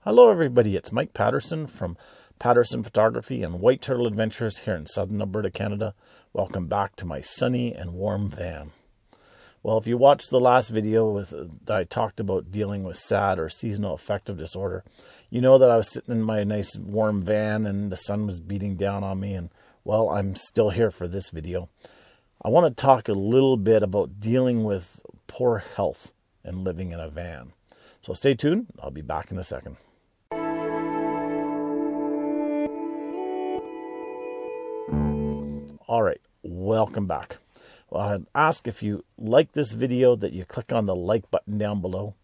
Hello everybody, it's Mike Paterson from Paterson Photography and White Turtle Adventures here in southern Alberta, Canada. Welcome back to my sunny and warm van. Well, if you watched the last video that I talked about dealing with SAD or seasonal affective disorder, you know that I was sitting in my nice warm van and the sun was beating down on me, and well, I'm still here for this video. I want to talk a little bit about dealing with poor health and living in a van. So stay tuned, I'll be back in a second. All right, welcome back. Well, I'd ask if you like this video that you click on the like button down below.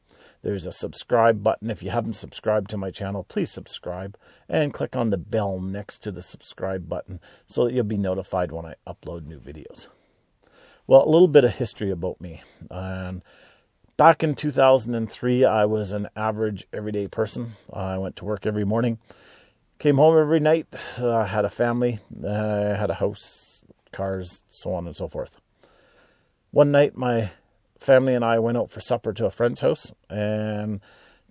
There's a subscribe button. If you haven't subscribed to my channel, please subscribe and click on the bell next to the subscribe button so that you'll be notified when I upload new videos. Well, a little bit of history about me. And back in 2003, I was an average everyday person. I went to work every morning, came home every night. I had a family, I had a house, cars, so on and so forth. One night, my family and I went out for supper to a friend's house, and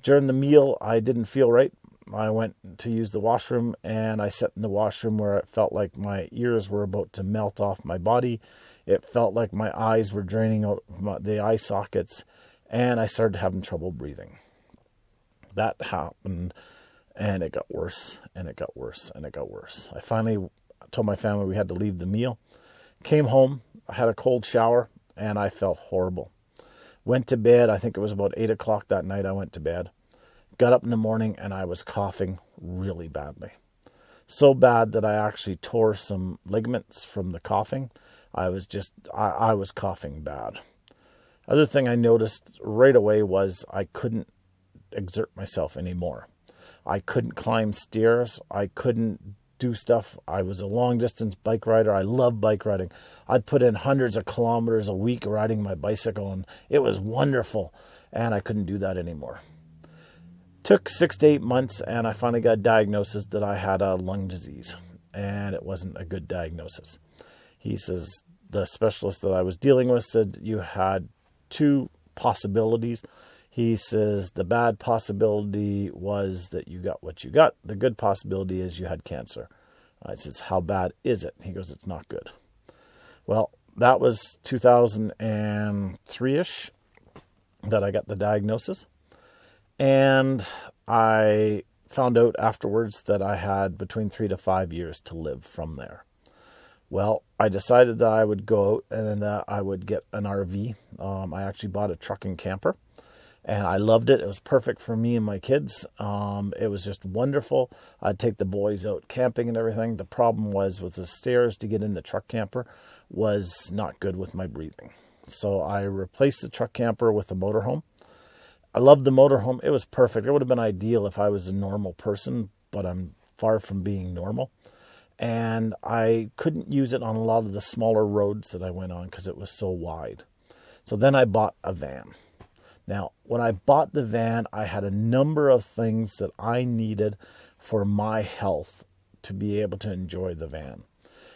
during the meal, I didn't feel right. I went to use the washroom, and I sat in the washroom where it felt like my ears were about to melt off my body. It felt like my eyes were draining out the eye sockets, and I started having trouble breathing. That happened, and it got worse, and it got worse, and it got worse. I finally told my family we had to leave the meal. Came home, I had a cold shower, and I felt horrible. Went to bed, I think it was about 8 o'clock that night I went to bed. Got up in the morning, and I was coughing really badly. So bad that I actually tore some ligaments from the coughing. I was coughing bad. Other thing I noticed right away was I couldn't exert myself anymore. I couldn't climb stairs. I couldn't do stuff. I was a long distance bike rider. I love bike riding. I'd put in hundreds of kilometers a week riding my bicycle, and it was wonderful. And I couldn't do that anymore. Took 6 to 8 months, and I finally got a diagnosis that I had a lung disease, and it wasn't a good diagnosis. He says, the specialist that I was dealing with said you had 2 possibilities. He says the bad possibility was that you got what you got. The good possibility is you had cancer. I says, how bad is it? He goes, it's not good. Well, that was 2003-ish that I got the diagnosis. And I found out afterwards that I had between 3 to 5 years to live from there. Well, I decided that I would go out and that I would get an RV. I actually bought a truck and camper, and I loved it. It was perfect for me and my kids. It was just wonderful. I'd take the boys out camping and everything. The problem was with the stairs to get in the truck camper was not good with my breathing. So I replaced the truck camper with a motorhome. I loved the motorhome. It was perfect. It would have been ideal if I was a normal person, but I'm far from being normal. And I couldn't use it on a lot of the smaller roads that I went on because it was so wide. So then I bought a van. Now, when I bought the van, I had a number of things that I needed for my health to be able to enjoy the van.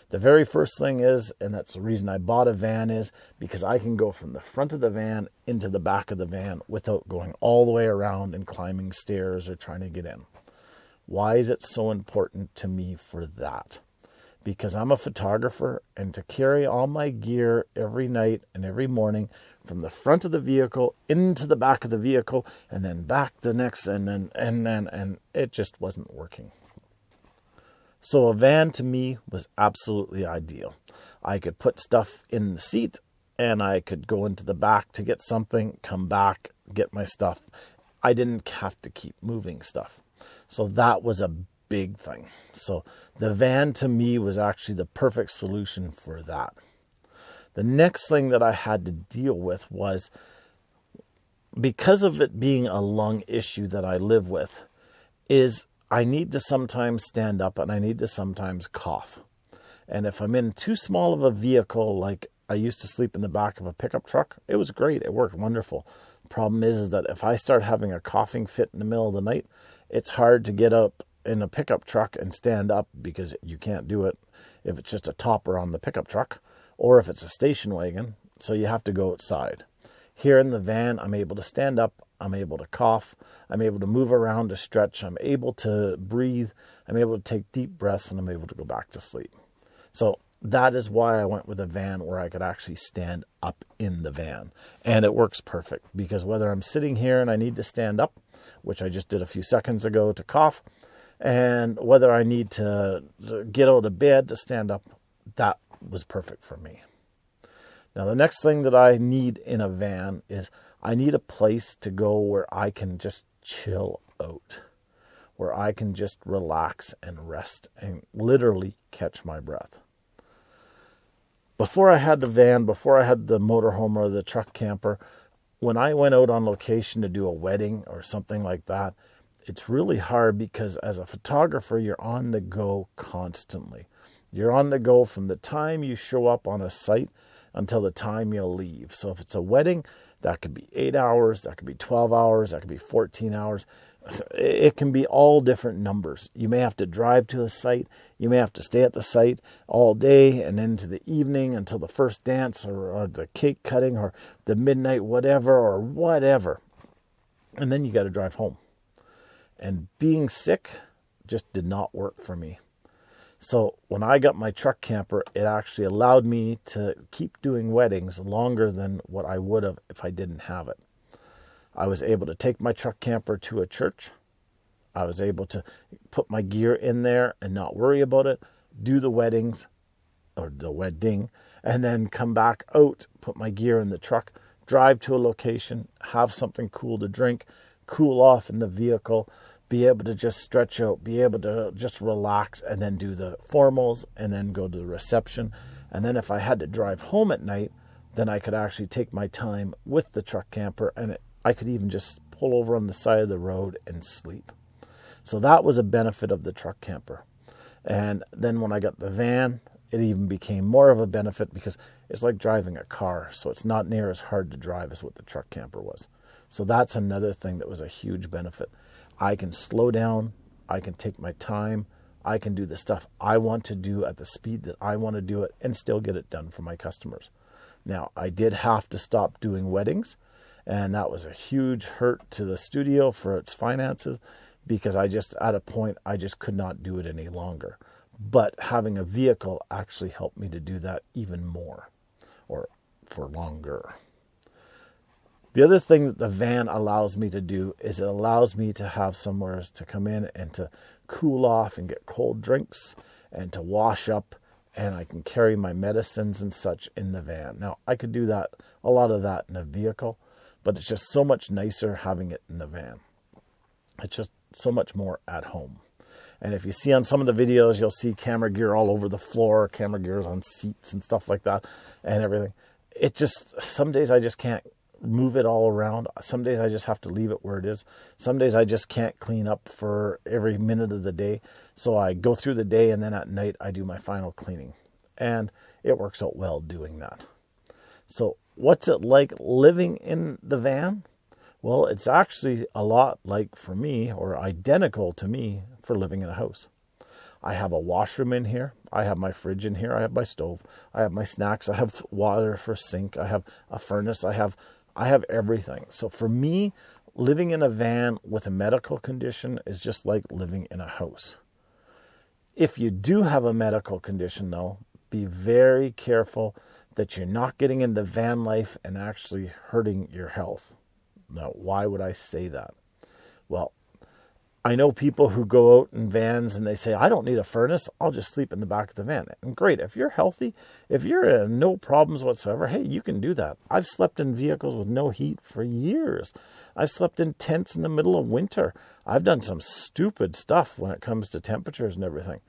The very first thing is, and that's the reason I bought a van, is because I can go from the front of the van into the back of the van without going all the way around and climbing stairs or trying to get in. Why is it so important to me for that? Because I'm a photographer, and to carry all my gear every night and every morning from the front of the vehicle into the back of the vehicle and then back the next and it just wasn't working. So a van to me was absolutely ideal. I could put stuff in the seat and I could go into the back to get something, come back, get my stuff. I didn't have to keep moving stuff. So that was a big thing. So the van to me was actually the perfect solution for that. The next thing that I had to deal with was, because of it being a lung issue that I live with, is I need to sometimes stand up and I need to sometimes cough. And if I'm in too small of a vehicle, like I used to sleep in the back of a pickup truck, it was great. It worked wonderful. Problem is that if I start having a coughing fit in the middle of the night, it's hard to get up in a pickup truck and stand up because you can't do it if it's just a topper on the pickup truck or if it's a station wagon. So you have to go outside. Here in the van, I'm able to stand up. I'm able to cough, I'm able to move around to stretch, I'm able to breathe, I'm able to take deep breaths, and I'm able to go back to sleep. So that is why I went with a van where I could actually stand up in the van. And it works perfect because whether I'm sitting here and I need to stand up, which I just did a few seconds ago to cough, and whether I need to get out of bed to stand up, that was perfect for me. Now, the next thing that I need in a van is I need a place to go where I can just chill out, where I can just relax and rest and literally catch my breath. Before I had the van, before I had the motorhome or the truck camper, when I went out on location to do a wedding or something like that, it's really hard because as a photographer, you're on the go constantly. You're on the go from the time you show up on a site until the time you'll leave. So if it's a wedding, that could be 8 hours, that could be 12 hours, that could be 14 hours. It can be all different numbers. You may have to drive to a site. You may have to stay at the site all day and into the evening until the first dance or the cake cutting or the midnight whatever. And then you got to drive home. And being sick just did not work for me. So when I got my truck camper, it actually allowed me to keep doing weddings longer than what I would have if I didn't have it. I was able to take my truck camper to a church. I was able to put my gear in there and not worry about it, do the weddings or the wedding, and then come back out, put my gear in the truck, drive to a location, have something cool to drink, cool off in the vehicle, be able to just stretch out, be able to just relax, and then do the formals, and then go to the reception. And then if I had to drive home at night, then I could actually take my time with the truck camper, and I could even just pull over on the side of the road and sleep. So that was a benefit of the truck camper. And then when I got the van, it even became more of a benefit because it's like driving a car. So it's not near as hard to drive as what the truck camper was. So that's another thing that was a huge benefit. I can slow down, I can take my time, I can do the stuff I want to do at the speed that I want to do it and still get it done for my customers. Now, I did have to stop doing weddings, and that was a huge hurt to the studio for its finances because at a point, I just could not do it any longer. But having a vehicle actually helped me to do that even more or for longer. The other thing that the van allows me to do is it allows me to have somewhere to come in and to cool off and get cold drinks and to wash up, and I can carry my medicines and such in the van. Now, I could do that, a lot of that in a vehicle, but it's just so much nicer having it in the van. It's just so much more at home. And if you see on some of the videos, you'll see camera gear all over the floor, camera gears on seats and stuff like that and everything. It just, some days I just can't move it all around. Some days I just have to leave it where it is. Some days I just can't clean up for every minute of the day. So I go through the day and then at night I do my final cleaning. And it works out well doing that. So what's it like living in the van? Well, it's actually a lot like for me, or identical to me, for living in a house. I have a washroom in here. I have my fridge in here. I have my stove. I have my snacks. I have water for sink. I have a furnace. I have everything. So for me, living in a van with a medical condition is just like living in a house. If you do have a medical condition, though, be very careful that you're not getting into van life and actually hurting your health. Now, why would I say that? Well, I know people who go out in vans and they say, I don't need a furnace. I'll just sleep in the back of the van. And great. If you're healthy, if you're no problems whatsoever, hey, you can do that. I've slept in vehicles with no heat for years. I've slept in tents in the middle of winter. I've done some stupid stuff when it comes to temperatures and everything.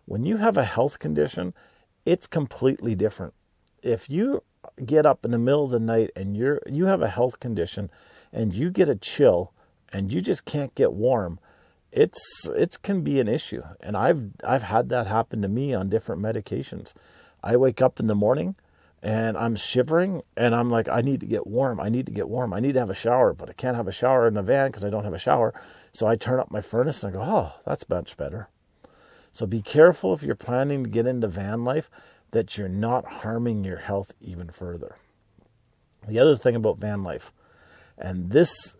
When you have a health condition, it's completely different. If you get up in the middle of the night and you have a health condition and you get a chill and you just can't get warm, it can be an issue. And I've had that happen to me on different medications. I wake up in the morning and I'm shivering and I'm like, I need to get warm. I need to have a shower, but I can't have a shower in the van because I don't have a shower. So I turn up my furnace and I go, oh, that's much better. So be careful if you're planning to get into van life that you're not harming your health even further. The other thing about van life, And this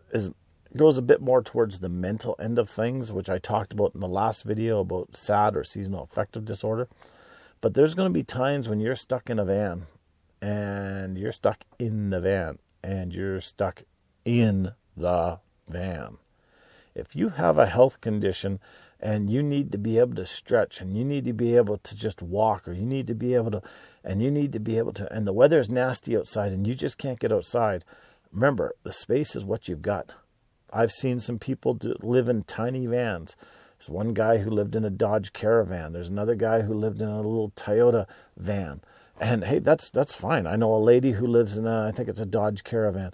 goes a bit more towards the mental end of things, which I talked about in the last video about SAD, or seasonal affective disorder. But there's going to be times when you're stuck in a van, and you're stuck in the van, and you're stuck in the van. If you have a health condition and you need to be able to stretch, and you need to be able to just walk, or you need to be able to, and the weather is nasty outside and you just can't get outside, remember, the space is what you've got. I've seen some people live in tiny vans. There's one guy who lived in a Dodge Caravan. There's another guy who lived in a little Toyota van. And hey, that's fine. I know a lady who lives in I think it's a Dodge Caravan.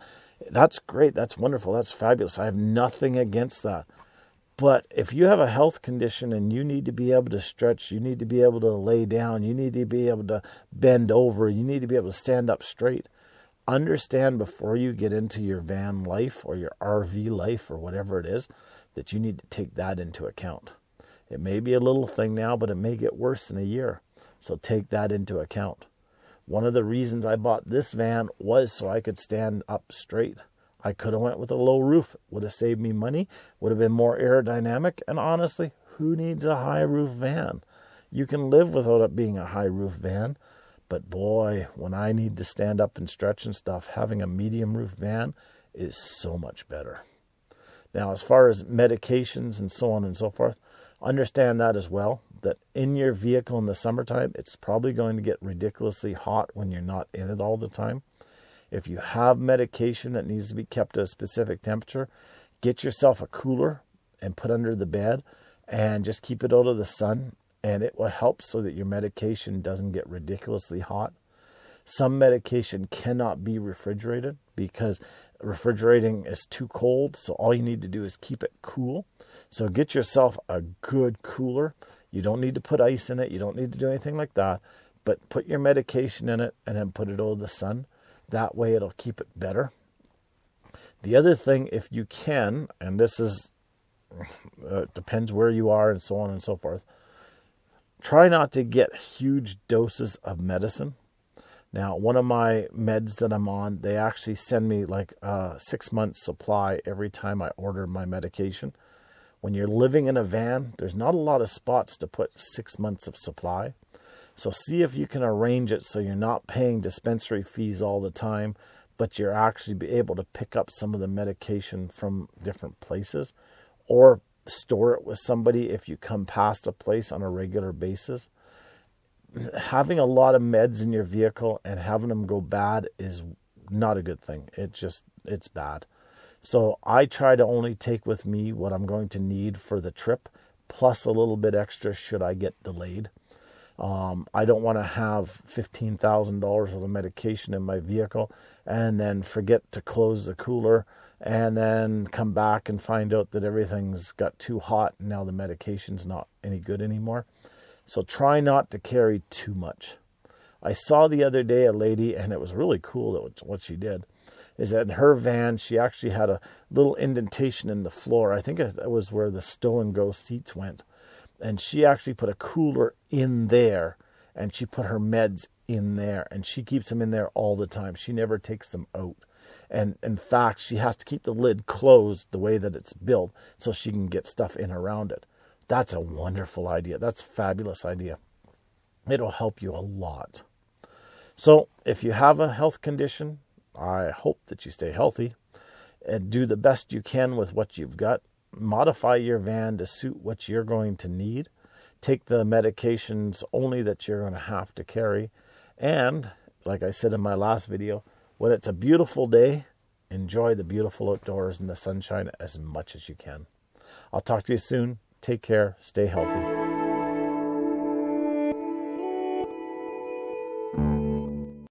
That's great. That's wonderful. That's fabulous. I have nothing against that. But if you have a health condition and you need to be able to stretch, you need to be able to lay down, you need to be able to bend over, you need to be able to stand up straight, understand before you get into your van life or your RV life or whatever it is, that you need to take that into account. It may be a little thing now, but it may get worse in a year. So take that into account. One of the reasons I bought this van was so I could stand up straight. I could have went with a low roof. Would have saved me money. Would have been more aerodynamic. And honestly, who needs a high roof van? You can live without it being a high roof van. But boy, when I need to stand up and stretch and stuff, having a medium roof van is so much better. Now, as far as medications and so on and so forth, understand that as well, that in your vehicle in the summertime, it's probably going to get ridiculously hot when you're not in it all the time. If you have medication that needs to be kept at a specific temperature, get yourself a cooler and put under the bed and just keep it out of the sun, and it will help so that your medication doesn't get ridiculously hot. Some medication cannot be refrigerated because refrigerating is too cold, so all you need to do is keep it cool. So get yourself a good cooler. You don't need to put ice in it. You don't need to do anything like that, but put your medication in it and then put it over the sun. That way it'll keep it better. The other thing, if you can, and this is depends where you are and so on and so forth, try not to get huge doses of medicine. Now, one of my meds that I'm on, they actually send me like a 6 month supply every time I order my medication. When you're living in a van, there's not a lot of spots to put 6 months of supply. So see if you can arrange it so you're not paying dispensary fees all the time, but you're actually be able to pick up some of the medication from different places, or store it with somebody if you come past a place on a regular basis. Having a lot of meds in your vehicle and having them go bad is not a good thing. It's bad. So I try to only take with me what I'm going to need for the trip, plus a little bit extra should I get delayed. I don't want to have $15,000 worth of medication in my vehicle and then forget to close the cooler and then come back and find out that everything's got too hot and now the medication's not any good anymore. So try not to carry too much. I saw the other day a lady, and it was really cool that what she did, is that in her van, she actually had a little indentation in the floor. I think it was where the stow and go seats went. And she actually put a cooler in there, and she put her meds in there, and she keeps them in there all the time. She never takes them out. And in fact, she has to keep the lid closed the way that it's built so she can get stuff in around it. That's a wonderful idea. That's a fabulous idea. It'll help you a lot. So if you have a health condition, I hope that you stay healthy and do the best you can with what you've got. Modify your van to suit what you're going to need. Take the medications only that you're going to have to carry. And like I said in my last video, when it's a beautiful day, enjoy the beautiful outdoors and the sunshine as much as you can. I'll talk to you soon. Take care. Stay healthy.